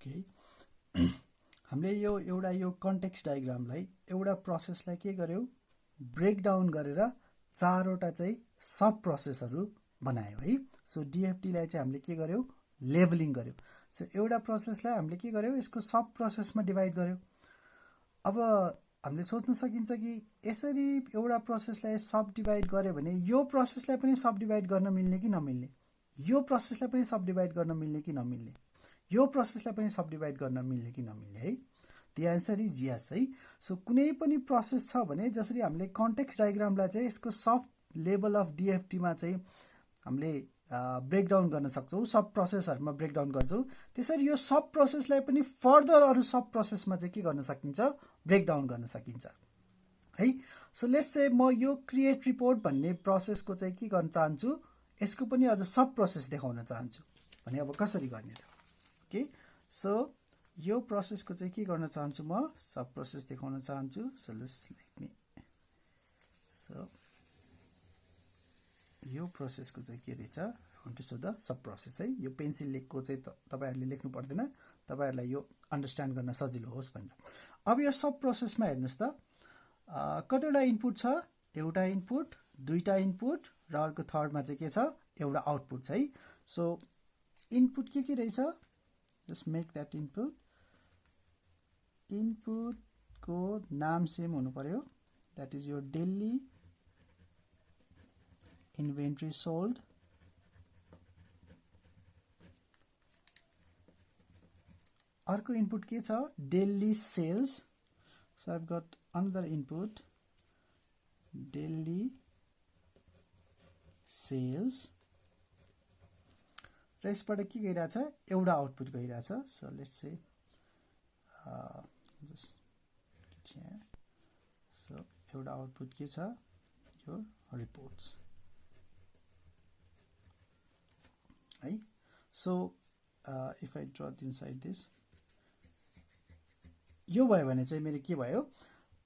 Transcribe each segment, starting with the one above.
Okay हामीले यो context डायग्रामलाई एउटा प्रोसेसलाई के गर्यौ ब्रेक डाउन गरेर चारवटा चाहिँ सब प्रोसेसहरु बनायौ है सो डीएफटी लाई चाहिँ हामीले के गर्यौ लेबलिङ गर्यौ सो एउटा प्रोसेसलाई हामीले के गर्यौ यसको सब प्रोसेसमा डिवाइड गर्यौ अब हामीले सोच्न सकिन्छ कि यसरी एउटा प्रोसेसलाई सब डिवाइड गर्यो भने यो प्रोसेसलाई पनि सब डिवाइड गर्न मिल्ने कि नमिल्ने यो प्रोसेसलाई पनि सब डिवाइड गर्न मिल्ने कि नमिल्ने यो प्रोसेसलाई पनि सब डिवाइड गर्न मिल्ने कि नमिल्ने है द आन्सर इज यस है सो कुनै पनि प्रोसेस छ भने जसरी हामीले कन्टेक्स्ट डायग्रामलाई चाहिँ यसको सब लेभल अफ डीएफटी मा चाहिँ हामीले ब्रेक डाउन गर्न सक्छौं सब प्रोसेसहरुमा ब्रेक डाउन गर्छौं त्यसरी यो सब प्रोसेसलाई पनि फर्दर अरु सब प्रोसेसमा चाहिँ के गर्न सकिन्छ ब्रेक डाउन गर्न सकिन्छ है सो लेट्स से म यो क्रिएट रिपोर्ट भन्ने प्रोसेसको चाहिँ के गर्न चाहन्छु यसको पनि अझ सब प्रोसेस देखाउन चाहन्छु भने अब कसरी गर्ने त ओके सो यो प्रोसेसको चाहिँ के गर्न चाहन्छु म सब प्रोसेस देखाउन चाहन्छु so let's let me so यो प्रोसेसको चाहिँ के रहेछ to so the sub process है यो पेन्सिल लेखको चाहिँ तपाईहरुले लेख्नु पर्दैन तपाईहरुलाई यो अन्डरस्ट्यान्ड गर्न सजिलो होस् भनेर अब यो सब प्रोसेसमा हेर्नुस् त कतिवटा इनपुट छ एउटा इनपुट दुईटा इनपुट र अर्को थर्डमा चाहिँ के छ एउटा आउटपुट छ है सो इनपुट के रहेछ जस्ट मेक दैट इनपुट को नाम सेम हुनु पर्यो that is your daily inventory sold अर्को इनपुट के छ daily sales so I have got another input daily sales र यसबाट के गइराछ एउटा आउटपुट गइराछ so let's say just so एउटा आउटपुट के छ यो रिपोर्ट्स है so if I draw inside this यो भयो भने चाहिँ मेरो के भयो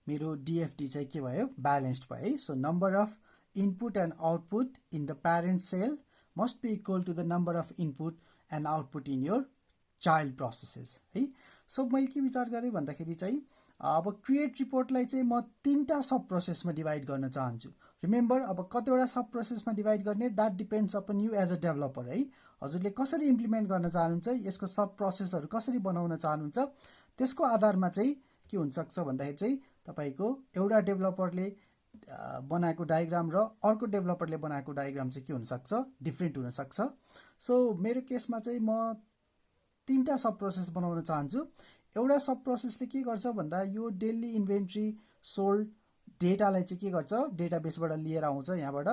मेरो डीएफटी चाहिँ के भयो ब्यालेन्स्ड भयो है so number of input and output in the parent cell must be equal to the number of input and output in your child processes है सो मैले के विचार गरेँ भन्दाखेरि चाहिँ अब क्रिएट रिपोर्टलाई चाहिँ म तीनटा सब प्रोसेसमा डिवाइड गर्न चाहन्छु रिमेम्बर अब कतिवटा सब प्रोसेसमा डिवाइड गर्ने that depends upon you as a developer है हजुरले कसरी इम्प्लिमेन्ट गर्न चाहनुहुन्छ यसको सब प्रोसेसहरु कसरी बनाउन चाहनुहुन्छ त्यसको आधारमा चाहिँ के हुन सक्छ भन्दाखेरि चाहिँ तपाईको एउटा डेभलपरले बनाएको डायग्राम र अर्को डेभलपरले बनाएको डायग्राम चाहिँ के हुन सक्छ डिफरेन्ट हुन सक्छ सो मेरो केसमा चाहिँ म तीनटा सब प्रोसेस बनाउन चाहन्छु एउटा सब प्रोसेसले के गर्छ भन्दा यो डेली इन्भेन्ट्री सोल्ड डेटालाई चाहिँ के गर्छ डेटाबेसबाट लिएर आउँछ यहाँबाट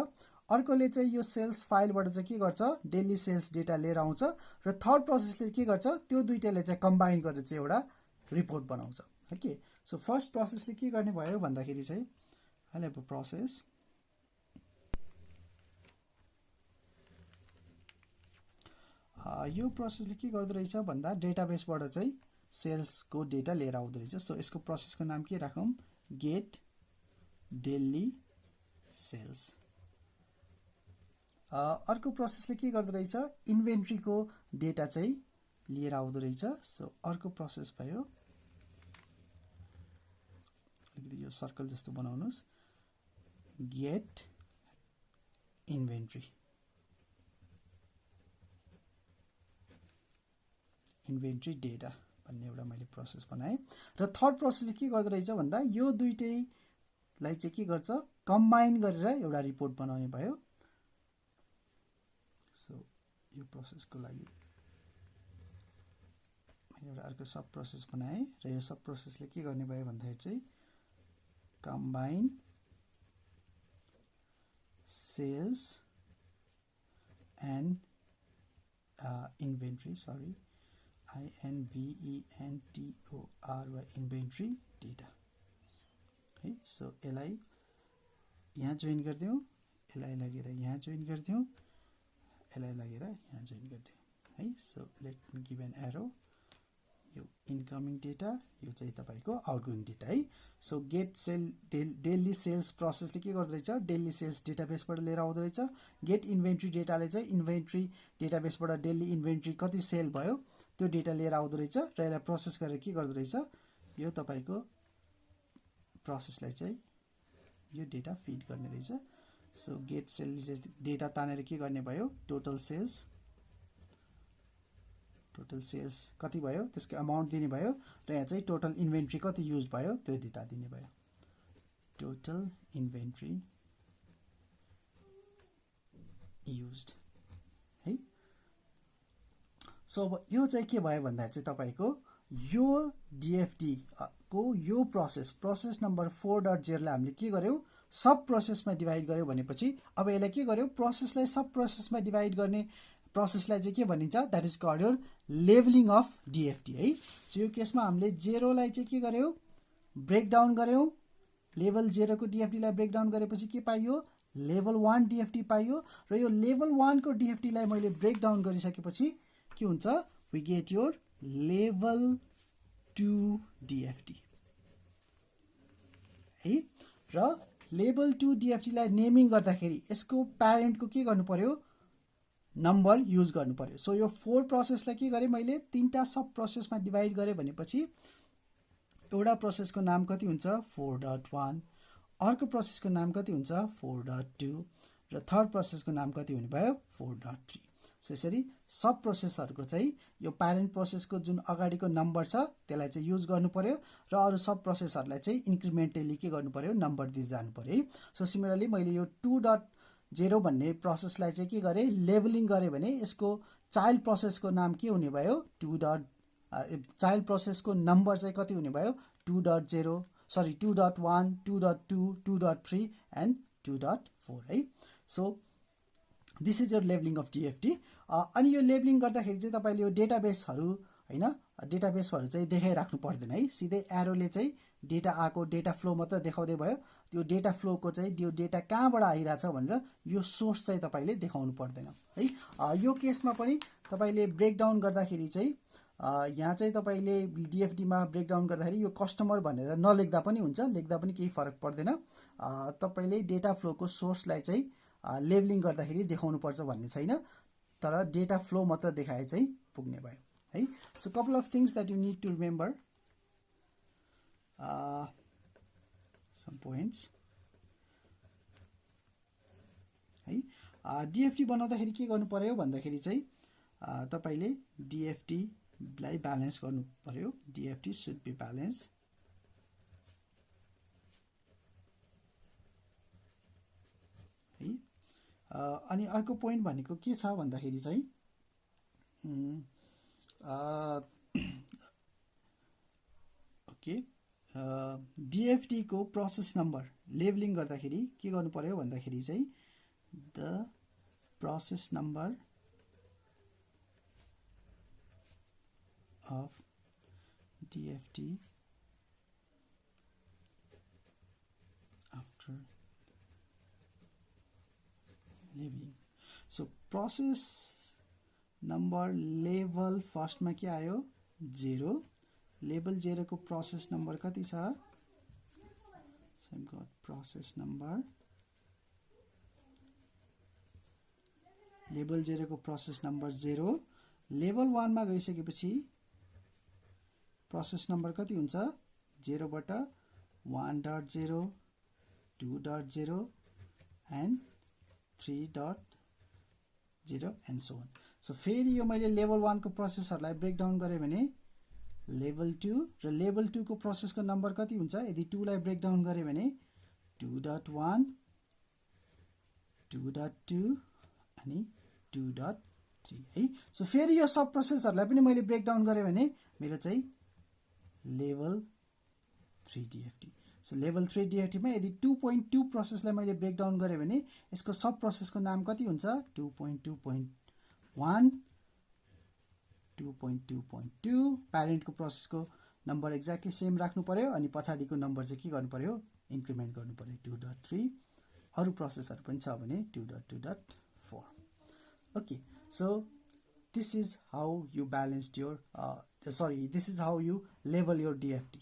अर्कोले चाहिँ यो सेल्स फाइलबाट चाहिँ के गर्छ डेली सेल्स डेटा लिएर आउँछ र थर्ड प्रोसेसले के गर्छ त्यो दुईटाले चाहिँ कम्बाइन गरेर चाहिँ एउटा रिपोर्ट बनाउँछ ओके सो फर्स्ट प्रोसेसले के गर्ने भयो भन्दाखेरि चाहिँ I have a process यो प्रोसेसले के गर्दो रहेछ भन्दा डेटाबेसबाट चाहिँ सेल्सको डेटा लिएर आउँदो रहेछ सो यसको प्रोसेसको नाम के राखौं गेट डेली सेल्स अर्को प्रोसेसले के गर्दो रहेछ इन्भेन्ट्रीको डेटा चाहिँ लिएर आउँदो रहेछ सो अर्को प्रोसेस भयो यो सर्कल जस्तो बनाउनुस् गेट इन्भेन्ट्री डेटा भन्ने एउटा मैले प्रोसेस बनाएँ र थर्ड प्रोसेसले के गर्दो रहेछ भन्दा यो दुईटैलाई चाहिँ के गर्छ कम्बाइन गरेर एउटा रिपोर्ट बनाउने भयो सो यो प्रोसेसको लागि मैले एउटा अर्को सब प्रोसेस बनाएँ र यो सब प्रोसेसले के गर्ने भयो भन्दाखेरि चाहिँ combine sales and inventory INVENTORY inventory data है सो यसलाई यहाँ जोइन गर्दियौ यसलाई लगेर यहाँ जोइन गर्दियौ यसलाई लगेर यहाँ जोइन गर्दियौ है so let me give an arrow यो इनकमिङ डेटा यो चाहिँ तपाईको आउटगोइङ डेटा है so get sell daily sales प्रोसेसले के गर्दै रहेछ डेली सेल्स डेटाबेसबाट लिएर आउँदै रहेछ गेट इन्भेन्ट्री डेटाले चाहिँ इन्भेन्ट्री डेटाबेसबाट डेली इन्भेन्ट्री कति सेल भयो त्यो डेटा लिएर आउँदो रहेछ र यसलाई प्रोसेस गरेर के गर्दो रहेछ, यो तपाईको प्रोसेसलाई चाहिँ यो डेटा फिड गर्ने रहेछ। सो गेट सेल्स डेटा तानेर के गर्ने भयो, टोटल सेल्स कति भयो त्यसको अमाउन्ट दिने भयो र यहाँ चाहिँ टोटल इन्भेन्ट्री कति युज भयो त्यो डेटा दिने भयो, टोटल इन्भेन्ट्री युज्ड है। सो अब यो चाहिँ के भयो भन्दा चाहिँ तपाईको यो डिएफटी को यो प्रोसेस नम्बर 4.0 लाई हामीले के गर्यौं, सब प्रोसेसमा डिभाइड गर्यो भनेपछि अब यसलाई के गर्यो, प्रोसेसलाई सब प्रोसेसमा डिभाइड गर्ने प्रोसेसलाई चाहिँ के भनिन्छ, that is called your levelling of DFT है। सो यो केसमा हामीले 0 लाई चाहिँ के गर्यौं, ब्रेक डाउन गर्यौं, लेभल 0 को डिएफटी लाई ब्रेक डाउन गरेपछि के पाइयो, लेभल 1 डिएफटी पाइयो र यो लेभल 1 को डिएफटी लाई मैले ब्रेक डाउन गरिसकेपछि के हुन्छ, वी गेट योर लेभल 2 डिएफटी है। र लेभल 2 डिएफटी लाई नेमिङ गर्दाखेरि यसको प्यारेन्टको के गर्नु पर्यो, नम्बर युज गर्नु पर्यो। सो यो 4 प्रोसेसलाई के गरे मैले, 3टा सब प्रोसेसमा डिभाइड गरे भनेपछि एउटा प्रोसेसको नाम कति हुन्छ, 4.1, अर्को प्रोसेसको नाम कति हुन्छ, 4.2 र थर्ड प्रोसेसको नाम कति हुने भयो, 4.3। सो यसरी सब प्रोसेसहरुको चाहिँ यो प्यारेन्ट प्रोसेसको जुन अगाडिको नम्बर छ त्यसलाई चाहिँ युज गर्नु पर्यो र अरु सब प्रोसेसहरुलाई चाहिँ इन्क्रिमेन्टली के गर्नु पर्यो, नम्बर दिइ जानु पर्यो है। सो सिमिलरली मैले यो 2.0 भन्ने प्रोसेसलाई चाहिँ के गरे, लेभलिङ गरे भने यसको चाइल्ड प्रोसेसको नाम के हुने भयो, चाइल्ड प्रोसेसको नम्बर चाहिँ कति हुने भयो, 2.1, 2.2, 2.3 एन्ड 2.4 है। So this is your levelling of DFT. अनि यो लेभलिङ गर्दाखेरि चाहिँ तपाईले यो डेटाबेसहरु हैन, डेटाबेसहरु चाहिँ देखाइराख्नु पर्दैन है, सिधै एरोले चाहिँ डेटा आको डेटा फ्लो मात्र देखाउँदै भयो। त्यो डेटा फ्लोको चाहिँ त्यो डेटा कहाँबाट आइराछ भनेर यो सोर्स चाहिँ तपाईले देखाउनु पर्दैन है। यो केसमा पनि तपाईले ब्रेकडाउन गर्दाखेरि चाहिँ यहाँ चाहिँ तपाईले डिएफडी मा ब्रेकडाउन गर्दाखेरि यो कस्टमर भनेर नलेख्दा पनि हुन्छ, लेख्दा पनि केही फरक पर्दैन। तपाईले डेटा फ्लोको सोर्सलाई चाहिँ लेभलिङ गर्दाखेरि देखाउनु पर्छ भन्ने छैन, तर डेटा फ्लो मात्र देखाए चाहिँ पुग्ने भयो है। So couple of things that you need to remember, some points है। डिएफटी बनाउँदाखेरि के गर्नु पर्यो भन्दाखेरि चाहिँ तपाईले डिएफटी लाई ब्यालेन्स गर्नु पर्यो, डिएफटी शुड बी ब्यालेन्स है। अनि अर्को पोइन्ट भनेको के छ भन्दाखेरि चाहिँ ओके, डिएफटी को प्रोसेस नम्बर लेभलिङ गर्दाखेरि के गर्नु पर्यो भन्दाखेरि चाहिँ the process number of DFT after labeling. So process number level first मा के आयो, 0, लेभल 0 को प्रोसेस नम्बर कति छ, so I've got process number, level 0 को प्रोसेस नम्बर 0, लेभल 1 मा गइसकेपछि प्रोसेस नम्बर कति हुन्छ, 0 बाट 1.0, 2.0 and 3.0 and so on. So फेरि यो मैले लेभल 1 को प्रोसेसहरुलाई ब्रेकडाउन गरे भने लेभल 2 र लेभल 2 को प्रोसेसको नम्बर कति हुन्छ, यदि 2 लाई ब्रेकडाउन गरे भने 2.1, 2.2 अनि 2.3 है। सो फेरि यो सब प्रोसेसहरुलाई पनि मैले ब्रेकडाउन गरे भने मेरो चाहिँ लेभल 3 डिएफटी। सो लेभल 3 डिएफटी मा यदि 2.2 प्रोसेसलाई मैले ब्रेकडाउन गरे भने यसको सब प्रोसेसको नाम कति हुन्छ, 2.2.1, 2.2.2, प्यारेन्टको प्रोसेसको नम्बर एक्ज्याक्टली सेम राख्नु पर्यो अनि पछाडीको नम्बर चाहिँ के गर्नु पर्यो, इन्क्रिमेन्ट गर्नु पर्यो, 2.3। अरु प्रोसेसहरु पनि छ भने 2.2.4। Okay, so this is how you balanced your this is how you level your DFT.